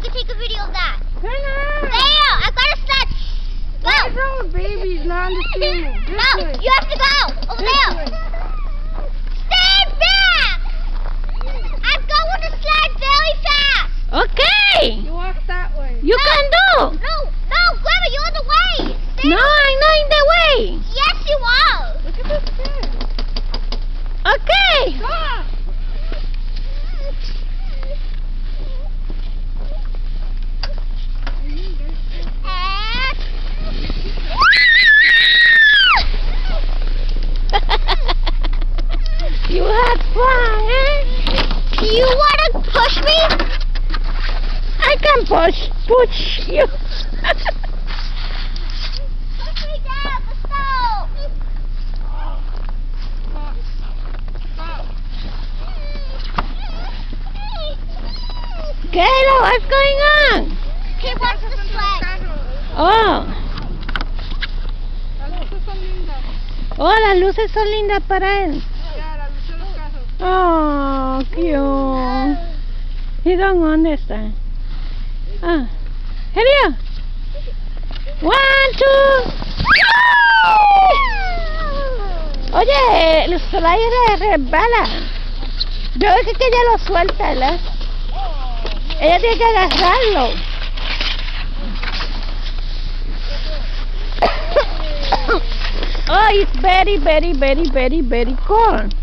can take a video of that. Turn around. There, I got a sled. Go. What's wrong with babies not understanding? This No, way. you have to go. Over This there. way. Stand back. I'm going to slide very fast. Okay. You walk that way. You can do. No, Grandma, you're in the way. Stand No, I'm not in the way. Yes, you are. Look at this kid. Okay. Stop. You had fun, eh? Do you want to push me? I can push you. Push me down the stove. Stop. Stop. Kayla, what's going on? He wants the sled. Oh, Las luces son lindas. oh, las luces son lindas para él. Ya, las luces de los carros. Oh, cute. He don't understand. Ah, here. 1, 2. Oye, el slide resbala. Yo creo que ella lo suelta, ¿verdad? Ella tiene que agarrarlo. Oh, it's very, very, very, very, very cold.